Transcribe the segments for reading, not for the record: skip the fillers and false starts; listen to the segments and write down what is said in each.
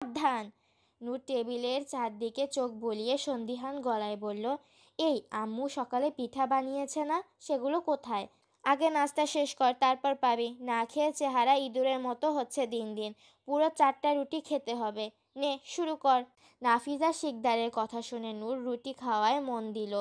সাবধান। নূর টেবিলের চারদিকে চোখ বুলিয়ে সন্দিহান গলায় বলল, এই আম্মু সকালে পিঠা বানিয়েছে না, সেগুলো কোথায়? আগে নাস্তা শেষ কর, তারপর পাবি। না খেয়ে চেহারা ইঁদুরের মতো হচ্ছে দিন দিন। পুরো 4টা রুটি খেতে হবে। নে শুরু কর। নাফিজা শিকদারের কথা শুনে নূর রুটি খাওয়ায় মন দিল।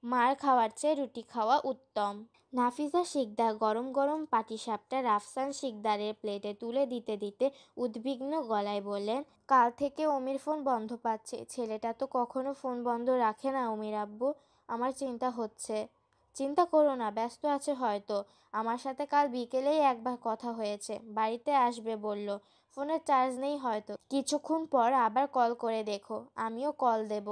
মার খাওয়ার চেয়ে রুটি খাওয়া উত্তম। নাফিজা শিকদার গরম গরম পাটিসাপটা রাফসান শিকদারের প্লেটে তুলে দিতে দিতে উদ্বিগ্ন গলায় বললেন, কাল থেকে অমির ফোন বন্ধ পাচ্ছে। ছেলেটা তো কখনো ফোন বন্ধ রাখে না অমির আব্বু। আমার চিন্তা হচ্ছে। চিন্তা করো না, ব্যস্ত আছে হয়তো। আমার সাথে কাল বিকেলেই একবার কথা হয়েছে, বাড়িতে আসবে বলল। ফোনের চার্জ নেই হয়তো, কিছুক্ষণ পর আবার কল করে দেখো, আমিও কল দেব।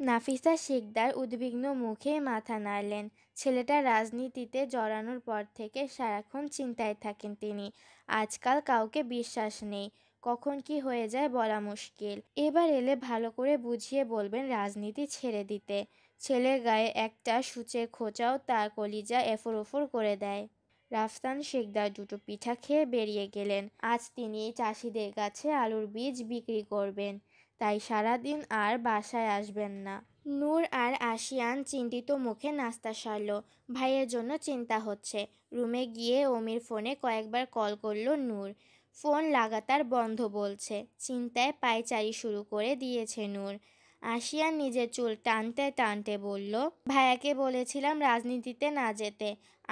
নাফিসা শিকদার উদ্বিগ্ন মুখে মাথা নাড়লেন। ছেলেটা রাজনীতিতে জড়ানোর পর থেকে সারাক্ষণ চিন্তায় থাকেন তিনি। আজকাল কাউকে বিশ্বাস নেই, কখন কি হয়ে যায় বলা মুশকিল। এবার এলে ভালো করে বুঝিয়ে বলবেন রাজনীতি ছেড়ে দিতে। ছেলের গায়ে একটা সূচের খোঁচাও তার কলিজা এফোর ওফোর করে দেয়। রাফসান শিকদার দুটো পিঠা খেয়ে বেরিয়ে গেলেন। আজ তিনি চাষিদের কাছে আলুর বীজ বিক্রি করবেন, তাই সারাদিন আর বাসায় আসবেন না। নূর আর আশিয়ান চিন্তিত মুখে নাস্তা সারল। ভাইয়ের জন্য চিন্তা হচ্ছে। রুমে গিয়ে অমির ফোনে কয়েকবার কল করল নূর। ফোন লাগাতার বন্ধ বলছে। চিন্তায় পায়চারি শুরু করে দিয়েছে নূর। আশিয়ান নিজের চুল টানতে টানতে বলল, ভাইয়াকে বলেছিলাম রাজনীতিতে না যেতে।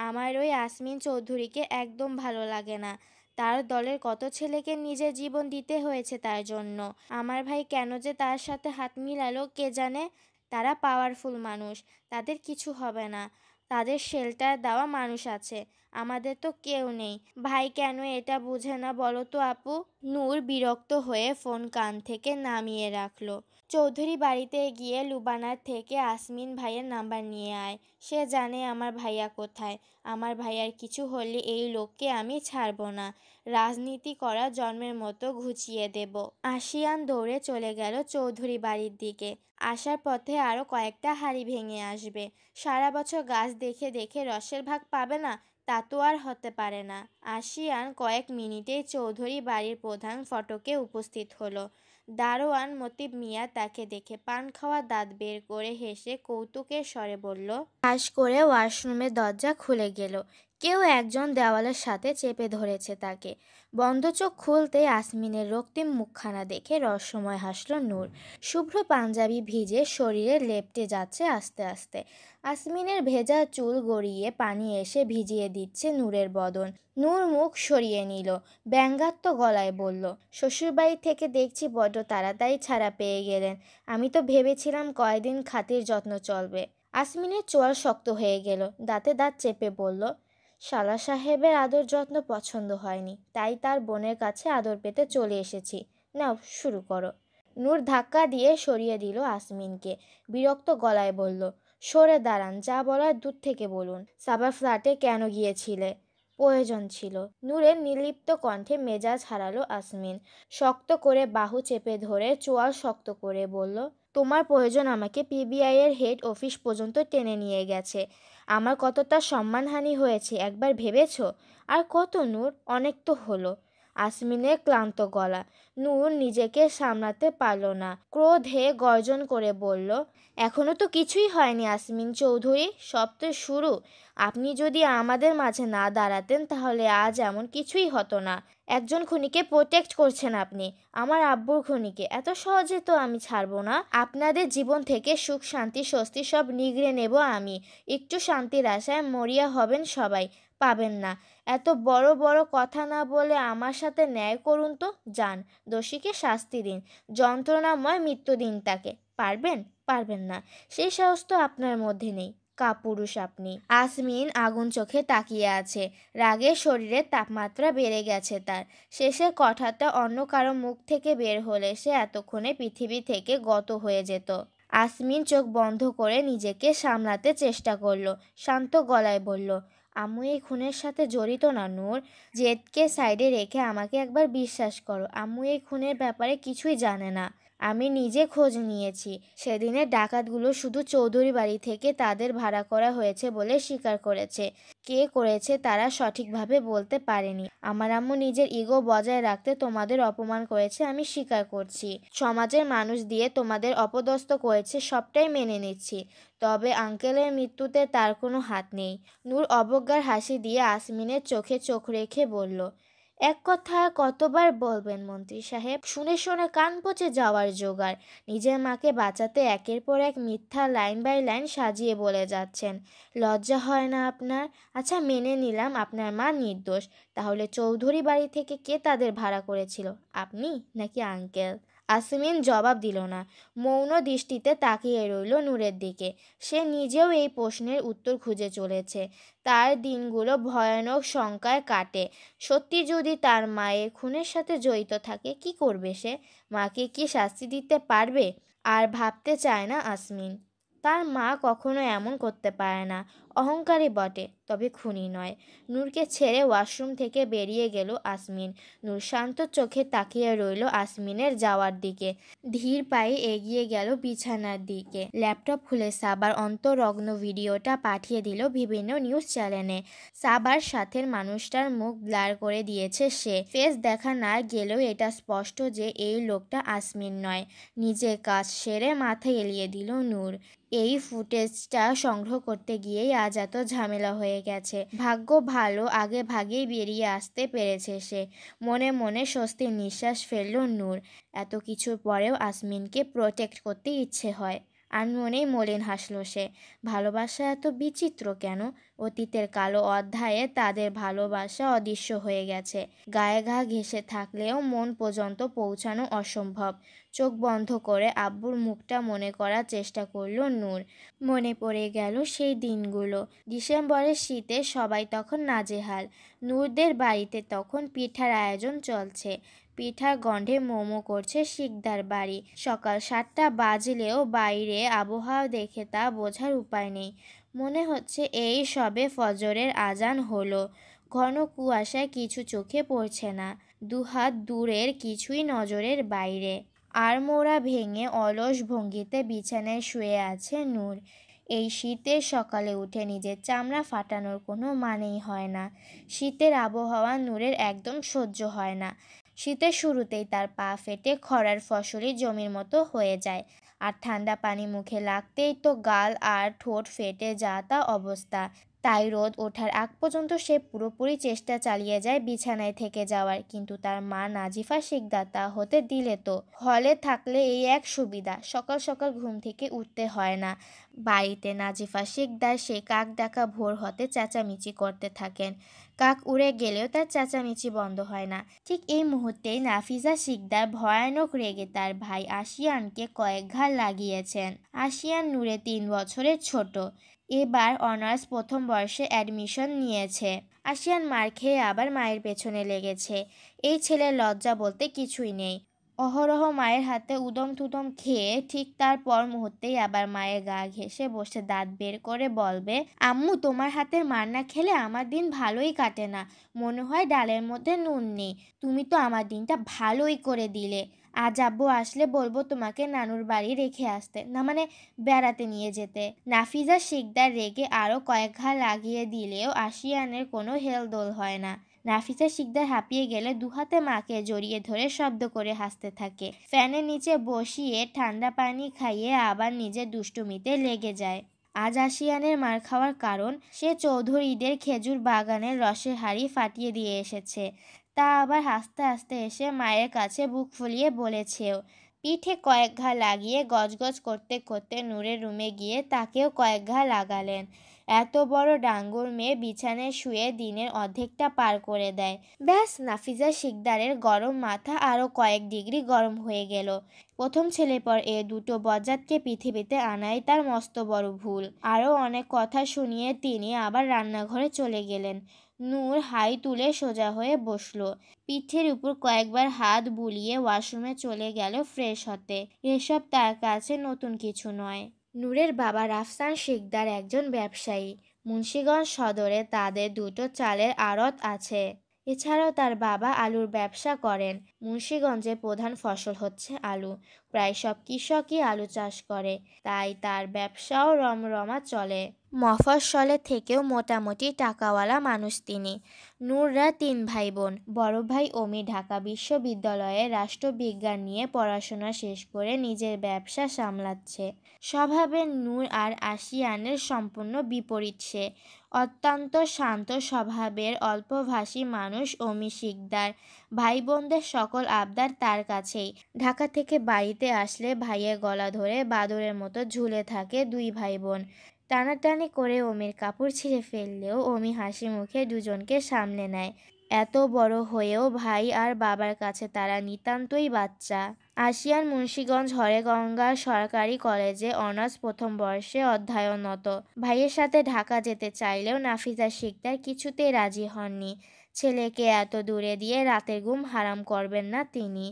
আমার ওই আসমিন চৌধুরীকে একদম ভালো লাগে না। তার দলের কত ছেলেকে নিজের জীবন দিতে হয়েছে তার জন্য। আমার ভাই কেন যে তার সাথে হাত মিলালো কে জানে। তারা পাওয়ারফুল মানুষ, তাদের কিছু হবে না। তাদের শেল্টার দেওয়া মানুষ আছে, আমাদের তো কেউ নেই। ভাই কেন এটা বুঝে না বলো তো আপু? নূর বিরক্ত হয়ে ফোন কান থেকে নামিয়ে রাখলো। চৌধুরী বাড়িতে গিয়ে লুবানার থেকে আসমিন ভাইয়ের নাম্বার নিয়ে আয়। সে জানে আমার ভাইয়া কোথায়। আমার ভাইয়ার কিছু হলে এই লোককে আমি ছাড়ব না। রাজনীতি করা জন্মের মতো ঘুচিয়ে দেব। আশিয়ান দৌড়ে চলে গেল চৌধুরী বাড়ির দিকে। আসার পথে আরও কয়েকটা হাঁড়ি ভেঙে আসবে। সারা বছর গাছ দেখে দেখে রসের ভাগ পাবে না, তা তো আর হতে পারে না। আশিয়ান কয়েক মিনিটেই চৌধুরী বাড়ির প্রধান ফটকে উপস্থিত হলো। দারোয়ান মতিব মিয়া তাকে দেখে পান খাওয়া দাঁত বের করে হেসে কৌতুকের স্বরে বলল, ঠাস করে ওয়াশরুমের দরজা খুলে গেল। কেউ একজন দেওয়ালের সাথে চেপে ধরেছে তাকে। বন্ধ চোখ খুলতেই আসমিনের রক্তিম মুখখানা দেখে রহস্যময় হাসল নূর। শুভ্র পাঞ্জাবি ভিজে শরীরে লেপ্টে যাচ্ছে আস্তে আস্তে। আসমিনের ভেজা চুল গড়িয়ে পানি এসে ভিজিয়ে দিচ্ছে নূরের বদন। নূর মুখ সরিয়ে নিল, ব্যঙ্গাত্ম গলায় বলল, শ্বশুরবাড়ি থেকে দেখছি বড্ড তাড়াতাড়ি ছাড়া পেয়ে গেলেন। আমি তো ভেবেছিলাম কয়দিন খাতির যত্ন চলবে। আসমিনের চোয়াল শক্ত হয়ে গেল, দাঁতে দাঁত চেপে বলল, শালা সাহেবের আদর যত্ন পছন্দ হয়নি, তাই তার বোনের কাছে আদর পেতে চলে এসেছি। নাও শুরু করো। নূর ধাক্কা দিয়ে সরিয়ে দিল আসমিনকে। বিরক্ত গলায় বলল, সরে দাঁড়ান, যা বলার দূর থেকে বলুন। সাবার ফ্ল্যাটে কেন গিয়েছিলে? প্রয়োজন ছিল। নূরের নির্লিপ্ত কণ্ঠে মেজাজ হারালো আসমিন। শক্ত করে বাহু চেপে ধরে চোয়াল শক্ত করে বলল, তোমার প্রয়োজন আমাকে পিবিআই এর হেড অফিস পর্যন্ত টেনে নিয়ে গেছে। আমার কতটা সম্মানহানি হয়েছে একবার ভেবেছো? আর কত নূর, অনেক তো হলো। আসমিনের ক্লান্ত গলা। নূর নিজেকে সামলাতে পারল না, ক্রোধে গর্জন করে বলল, এখনো তো কিছুই হয়নি আসমিন চৌধুরী, সব তো শুরু। আপনি যদি আমাদের মাঝে না দাঁড়াতেন তাহলে আজ এমন কিছুই হতো না। একজন খুনিকে প্রোটেক্ট করছেন আপনি, আমার আব্বুর খুনিকে। এত সহজে তো আমি ছাড়বো না। আপনাদের জীবন থেকে সুখ শান্তি স্বস্তি সব নিগড়ে নেব আমি। একটু শান্তির আশায় মরিয়া হবেন সবাই, পাবেন না। এত বড় বড় কথা না বলে আমার সাথে ন্যায় করুন তো। যান, দোষীকে শাস্তি দিন, যন্ত্রণাময় মৃত্যু দিন তাকে। পারবেন? পারবেন না, সেই সাহস তো আপনার মধ্যে নেই। কাপুরুষ আপনি। আসমিন আগুন চোখে তাকিয়ে আছে। রাগে শরীরের তাপমাত্রা বেড়ে গেছে তার। শেষের কথাটা অন্য কারো মুখ থেকে বের হলে সে এতক্ষণে পৃথিবী থেকে গত হয়ে যেত। আসমিন চোখ বন্ধ করে নিজেকে সামলাতে চেষ্টা করলো। শান্ত গলায় বলল, আম্মু এই খুনের সাথে জড়িত না নূর। জেদকে সাইডে রেখে আমাকে একবার বিশ্বাস করো, আম্মু এই খুনের ব্যাপারে কিছুই জানে না। আমি নিজে খোঁজ নিয়েছি। সেদিনের ডাকাতগুলো শুধু চৌধুরী বাড়ি থেকে তাদের ভাড়া করা হয়েছে বলে স্বীকার করেছে। কে করেছে তারা সঠিকভাবে বলতে পারেনি। আমার আম্মু নিজের ইগো বজায় রাখতে তোমাদের অপমান করেছে, আমি স্বীকার করছি। সমাজের মানুষ দিয়ে তোমাদের অপদস্থ করেছে, সবটাই মেনে নিচ্ছি। তবে আঙ্কেলের মৃত্যুতে তার কোনো হাত নেই। নূর অবজ্ঞার হাসি দিয়ে আসমিনের চোখে চোখ রেখে বলল, এক কথা কতবার বলবেন মন্ত্রী সাহেব? শুনে শুনে কান পচে যাওয়ার জোগাড়। নিজের মাকে বাঁচাতে একের পর এক মিথ্যা লাইন বাই লাইন সাজিয়ে বলে যাচ্ছেন। লজ্জা হয় না আপনার? আচ্ছা, মেনে নিলাম আপনার মা নির্দোষ। তাহলে চৌধুরী বাড়ি থেকে কে তাদের ভাড়া করেছিল, আপনি নাকি আঙ্কেল? আসমিন জবাব দিল না। মৌন দৃষ্টিতে তাকিয়ে রইল নূরের দিকে। সে নিজেও এই প্রশ্নের উত্তর খুঁজে চলেছে। তার দিনগুলো ভয়ানক শঙ্কায় কাটে। সত্যি যদি তার মায়ের খুনের সাথে জড়িত থাকে, কি করবে সে? মাকে কি শাস্তি দিতে পারবে? আর ভাবতে চায় না আসমিন। তার মা কখনো এমন করতে পারে না। অহংকারী বটে, তবে খুনি নয়। নূরকে ছেড়ে ওয়াশরুম থেকে বেরিয়ে গেল আসমিন। নূর শান্ত চোখে তাকিয়ে রইল আসমিনের যাওয়ার দিকে। ধীর পায়ে এগিয়ে গেল বিছানার দিকে। ল্যাপটপ খুলে সাবার অন্তরগ্ন ভিডিওটা পাঠিয়ে দিল বিভিন্ন নিউজ চ্যানেলে। সাবার সাথের মানুষটার মুখ ব্লার করে দিয়েছে সে। ফেস দেখা না গেলেও এটা স্পষ্ট যে এই লোকটা আসমিন নয়। নিজের কাজ সেরে মাথা এলিয়ে দিল নূর। এই ফুটেজটা সংগ্রহ করতে গিয়েই আজ এত ঝামেলা হয়ে গেছে। ভাগ্য ভালো, আগে ভাগেই বেরিয়ে আসতে পেরেছে সে। মনে মনে স্বস্তির নিঃশ্বাস ফেলল নূর। এত কিছুর পরেও আসমিনকে প্রোটেক্ট করতে ইচ্ছে হয়। আনমনেই মলিন হাসল সে। ভালোবাসা এত বিচিত্র কেন? অতীতের কালো অধ্যায়ে তাদের ভালোবাসা অদৃশ্য হয়ে গেছে। গায়ে ঘা ঘেঁষে থাকলেও মন পর্যন্ত পৌঁছানো অসম্ভব। চোখ বন্ধ করে আব্বুর মুখটা মনে করার চেষ্টা করল নূর। মনে পড়ে গেল সেই দিনগুলো। ডিসেম্বরের শীতে সবাই তখন নাজেহাল। নূরদের বাড়িতে তখন পিঠার আয়োজন চলছে। পিঠার গন্ধে মোমো করছে শিকদার বাড়ি। সকাল 7টা বাজলেও বাইরে আবহাওয়া দেখে তা বোঝার উপায় নেই। মনে হচ্ছে এই সবে ফজরের আজান হলো। ঘন কুয়াশায় কিছু চোখে পড়ছে না। দুহাত দূরের কিছুই নজরের বাইরে। আড়মোড়া ভেঙে অলস ভঙ্গিতে বিছানায় শুয়ে আছে নূর। এই শীতের সকালে উঠে নিজের চামড়া ফাটানোর কোনো মানেই হয় না। শীতের আবহাওয়া নূরের একদম সহ্য হয় না। শীতের শুরুতেই তার পা ফেটে খরার ফসলি জমির মতো হয়ে যায়। আর ঠান্ডা পানি মুখে লাগতেই তো গাল আর ঠোঁট ফেটে তা অবস্থা। তাই রোদ ওঠার আগ পর্যন্ত সে পুরোপুরি চেষ্টা চালিয়ে যায় বিছানায় থেকে যাওয়ার। কিন্তু তার মা নাজিফা শিকদার তা হতে দিলে তো। হলে থাকলে এই এক সুবিধা, সকাল সকাল ঘুম থেকে উঠতে হয় না। বাড়িতে নাজিফা শিকদার সেই কাক ডাকা ভোর হতে চেঁচামেচি করতে থাকেন। কাক উড়ে গেলেও তার চেঁচামেচি বন্ধ হয় না। ঠিক এই মুহূর্তেই নাফিজা শিকদার ভয়ানক রেগে তার ভাই আশিয়ানকে কয়েক ঘা লাগিয়েছেন। আশিয়ান নূরে 3 বছরের ছোট। এবার অনার্স প্রথম বর্ষে অ্যাডমিশন নিয়েছে। আশিয়ান মার খেয়ে আবার মায়ের পেছনে লেগেছে। এই ছেলের লজ্জা বলতে কিছুই নেই। অহরহ মায়ের হাতে উদম থুদম খেয়ে ঠিক তার পর মুহূর্তেই আবার মায়ের গা ঘেঁষে বসে দাঁত বের করে বলবে, আম্মু তোমার হাতের মার না খেলে আমার দিন ভালোই কাটে না। মনে হয় ডালের মধ্যে নুন নেই। তুমি তো আমার দিনটা ভালোই করে দিলে। আজ আব্বু আসলে বলবো তোমাকে নানুর বাড়ি রেখে আসতে, না মানে বেড়াতে নিয়ে যেতে। নাফিজা শিকদার রেগে আরও কয়েক ঘা লাগিয়ে দিলেও আশিয়ানের কোনো হেলদোল হয় না। নাফিসা শিকদার হাঁপিয়ে গেলে দুহাতে মাকে জড়িয়ে ধরে শব্দ করে হাসতে থাকে। ফ্যানের নিচে বসিয়ে ঠান্ডা পানি খাইয়ে আবার নিজের দুষ্টুমিতে লেগে যায়। আজ আশিয়ানের মার খাওয়ার কারণ, সে চৌধুরীদের খেজুর বাগানের রসের হাঁড়ি ফাটিয়ে দিয়ে এসেছে। তা আবার হাসতে হাসতে এসে মায়ের কাছে বুক ফুলিয়ে বলেছেও। পিঠে কয়েক ঘা লাগিয়ে গজগজ করতে করতে নূরের রুমে গিয়ে তাকেও কয়েক ঘা লাগালেন। এত বড় ডাঙ্গুর মেয়ে বিছানায় শুয়ে দিনের অর্ধেকটা পার করে দেয়। ব্যাস, নাফিজা শিকদারের গরম মাথা আরও কয়েক ডিগ্রি গরম হয়ে গেল। প্রথম ছেলের পর এ দুটো বজ্জাতকে পৃথিবীতে আনাই তার মস্ত বড় ভুল। আরও অনেক কথা শুনিয়ে তিনি আবার রান্নাঘরে চলে গেলেন। নূর হাই তুলে সোজা হয়ে বসলো। পিঠের উপর কয়েকবার হাত বুলিয়ে ওয়াশরুমে চলে গেল ফ্রেশ হতে। এসব তার কাছে নতুন কিছু নয়। নূরের বাবা রাফসান শিকদার একজন ব্যবসায়ী। মুন্সিগঞ্জ সদরে তাদের দুটো চালের আড়ত আছে। এছাড়াও তার বাবা আলুর ব্যবসা করেন। মুন্সিগঞ্জে প্রধান ফসল হচ্ছে আলু। প্রায় সব কৃষকই আলু চাষ করে, তাই তার ব্যবসাও রমরমা চলে। মফস্বলে থেকেও মোটামুটি টাকাওয়ালা মানুষ তিনি। নূররা 3 ভাই বোন। বড় ভাই অমি ঢাকা বিশ্ববিদ্যালয়ে রাষ্ট্রবিজ্ঞান নিয়ে পড়াশোনা শেষ করে নিজের ব্যবসা সামলাচ্ছে। স্বভাবে নূর আর আশিয়ানের সম্পূর্ণ বিপরীত সে। অত্যন্ত শান্ত স্বভাবের অল্পভাষী মানুষ অমি শিকদার। ভাই বোনদের সকল আবদার তার কাছেই। ঢাকা থেকে বাড়িতে আসলে ভাইয়ের গলা ধরে বাদরের মতো ঝুলে থাকে 2 ভাই বোন। টানাটানি করে অমির কাপড় ছিঁড়ে ফেললেও অমি হাসি মুখে দুজনকে সামলে নেয়। এত বড় হয়েও ভাই আর বাবার কাছে তারা নিতান্তই বাচ্চা। আশিয়ান মুন্সিগঞ্জ হরেগঙ্গা সরকারি কলেজে অনার্স প্রথম বর্ষে অধ্যয়নরত। ভাইয়ের সাথে ঢাকা যেতে চাইলেও নাফিজা শিকদার কিছুতেই রাজি হননি। ছেলেকে এত দূরে দিয়ে রাতের ঘুম হারাম করবেন না তিনি।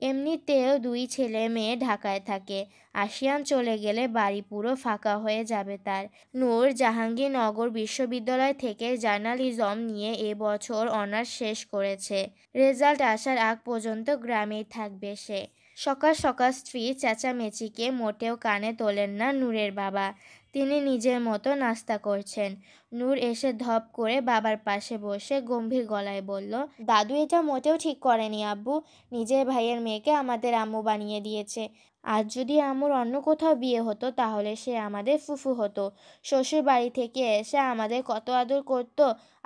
এমনিতেও 2 ছেলে মেয়ে ঢাকায় থাকে। আশিয়ান চলে গেলে বাড়ি পুরো ফাঁকা হয়ে যাবে তার। নূর জাহাঙ্গীরনগর বিশ্ববিদ্যালয় থেকে জার্নালিজম নিয়ে এবছর অনার্স শেষ করেছে। রেজাল্ট আসার আগ পর্যন্ত গ্রামেই থাকবে সে। সকাল সকাল স্ত্রী চেঁচামেচিকে মোটেও কানে তোলেন না নূরের বাবা। তিনি নিজের মতো নাস্তা করছেন। নূর এসে ধপ করে বাবার পাশে বসে গম্ভীর গলায় বলল, দাদু এটা মোটেও ঠিক করেনি আব্বু। নিজের ভাইয়ের মেয়েকে আমাদের আম্মু বানিয়ে দিয়েছে। আজ যদি আম্মুর অন্য কোথাও বিয়ে হতো তাহলে সে আমাদের ফুফু হতো। শ্বশুর বাড়ি থেকে এসে আমাদের কত আদর করত,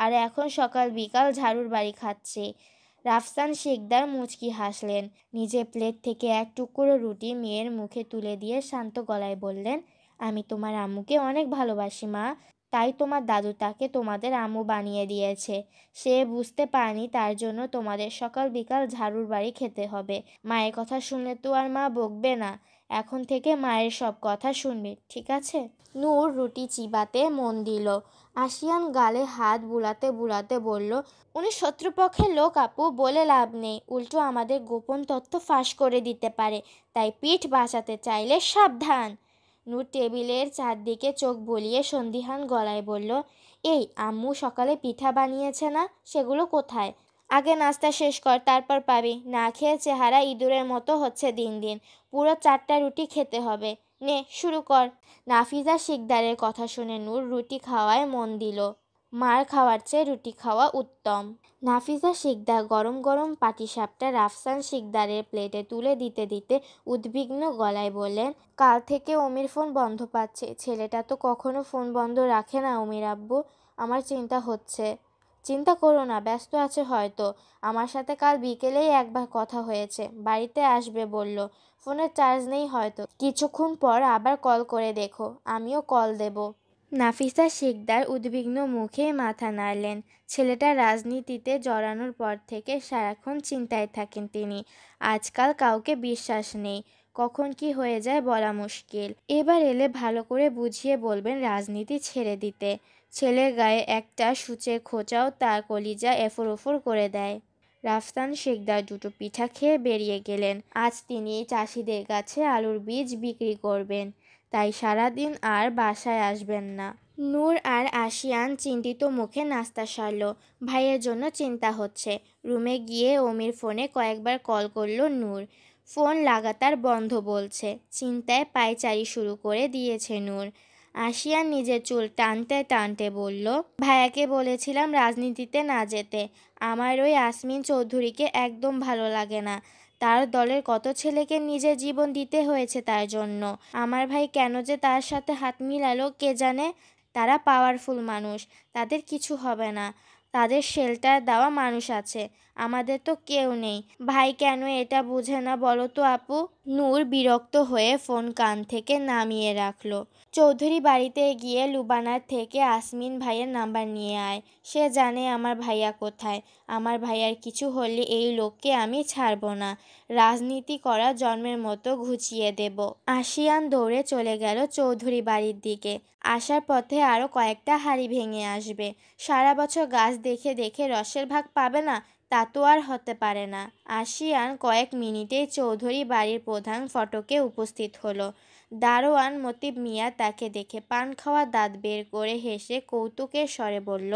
আর এখন সকাল বিকাল ঝাড়ুর বাড়ি খাচ্ছে। রাফসান শিকদার মুচকি হাসলেন। নিজের প্লেট থেকে এক টুকরো রুটি মেয়ের মুখে তুলে দিয়ে শান্ত গলায় বললেন, আমি তোমার আম্মুকে অনেক ভালোবাসি মা, তাই তোমার দাদু তাকে তোমাদের আম্মু বানিয়ে দিয়েছে। সে বুঝতে পারেনি তার জন্য তোমাদের সকাল বিকাল ঝাড়ুর বাড়ি খেতে হবে। মায়ের কথা শুনলে তো আর মা বকবে না। এখন থেকে মায়ের সব কথা শুনবে, ঠিক আছে? নূর রুটি চিবাতে মন দিল। আশিয়ান গালে হাত বুলাতে বুলাতে বলল, উনি শত্রুপক্ষের লোক আপু, বলে লাভ নেই। উল্টো আমাদের গোপন তথ্য ফাঁস করে দিতে পারে, তাই পিঠ বাঁচাতে চাইলে সাবধান। নূর টেবিলের চারদিকে চোখ বুলিয়ে সন্দিহান গলায় বলল, এই আম্মু সকালে পিঠা বানিয়েছে না, সেগুলো কোথায়? আগে নাস্তা শেষ কর, তারপর পাবি। না খেয়ে চেহারা ইঁদুরের মতো হচ্ছে দিন দিন। পুরো 4টা রুটি খেতে হবে। নে শুরু কর। নাফিজা শিকদারের কথা শুনে নূর রুটি খাওয়ায় মন দিল। মার খাওয়ার চেয়ে রুটি খাওয়া উত্তম। নাফিজা শিকদার গরম গরম পাটিসাপটা রাফসান শিকদারের প্লেটে তুলে দিতে দিতে উদ্বিগ্ন গলায় বললেন, কাল থেকে অমির ফোন বন্ধ পাচ্ছে। ছেলেটা তো কখনো ফোন বন্ধ রাখে না অমির আব্বু। আমার চিন্তা হচ্ছে। চিন্তা করো না, ব্যস্ত আছে হয়তো। আমার সাথে কাল বিকেলেই একবার কথা হয়েছে, বাড়িতে আসবে বলল। ফোনের চার্জ নেই হয়তো, কিছুক্ষণ পর আবার কল করে দেখো, আমিও কল দেব। নাফিসা শিকদার উদ্বিগ্ন মুখে মাথা নাড়লেন। ছেলেটা রাজনীতিতে জড়ানোর পর থেকে সারাক্ষণ চিন্তায় থাকেন তিনি। আজকাল কাউকে বিশ্বাস নেই, কখন কি হয়ে যায় বলা মুশকিল। এবার এলে ভালো করে বুঝিয়ে বলবেন রাজনীতি ছেড়ে দিতে। ছেলের গায়ে একটা সূচের খোঁচাও তার কলিজা এফোর ওফোর করে দেয়। রাফসান শিকদার 2টো পিঠা খেয়ে বেরিয়ে গেলেন। আজ তিনি চাষিদের কাছে আলুর বীজ বিক্রি করবেন, তাই সারাদিন আর বাসায় আসবেন না। নূর আর আশিয়ান চিন্তিত মুখে নাস্তা সারল। ভাইয়ের জন্য চিন্তা হচ্ছে। রুমে গিয়ে অমির ফোনে কয়েকবার কল করল নূর। ফোন লাগাতার বন্ধ বলছে। চিন্তায় পায়চারি শুরু করে দিয়েছে নূর। আশিয়ান নিজের চুল টানতে টানতে বলল, ভাইয়াকে বলেছিলাম রাজনীতিতে না যেতে। আমার ওই আসমিন চৌধুরীকে একদম ভালো লাগে না। তার দলের কত ছেলেকে নিজের জীবন দিতে হয়েছে তার জন্য। আমার ভাই কেন যে তার সাথে হাত মিলালো কে জানে। তারা পাওয়ারফুল মানুষ, তাদের কিছু হবে না। তাদের শেল্টার দেওয়া মানুষ আছে, আমাদের তো কেউ নেই। ভাই কেন এটা বুঝে না বলো তো আপু? নূর বিরক্ত হয়ে ফোন কান থেকে নামিয়ে রাখলো। চৌধুরী বাড়িতে গিয়ে লুবানার থেকে আসমিন ভাইয়ের নাম্বার নিয়ে আয়। সে জানে আমার ভাইয়া কোথায়। আমার ভাইয়ার কিছু হলে এই লোককে আমি ছাড়ব না। রাজনীতি করা জন্মের মতো ঘুচিয়ে দেব। আশিয়ান দৌড়ে চলে গেল চৌধুরী বাড়ির দিকে। আসার পথে আরও কয়েকটা হাঁড়ি ভেঙে আসবে। সারা বছর গাছ দেখে দেখে রসের ভাগ পাবে না, তা তো আর হতে পারে না। আশিয়ান কয়েক মিনিটেই চৌধুরী বাড়ির প্রধান ফটকে উপস্থিত হলো। দারোয়ান মতিব মিয়া তাকে দেখে পান খাওয়া দাঁত বের করে হেসে কৌতুকের স্বরে বলল,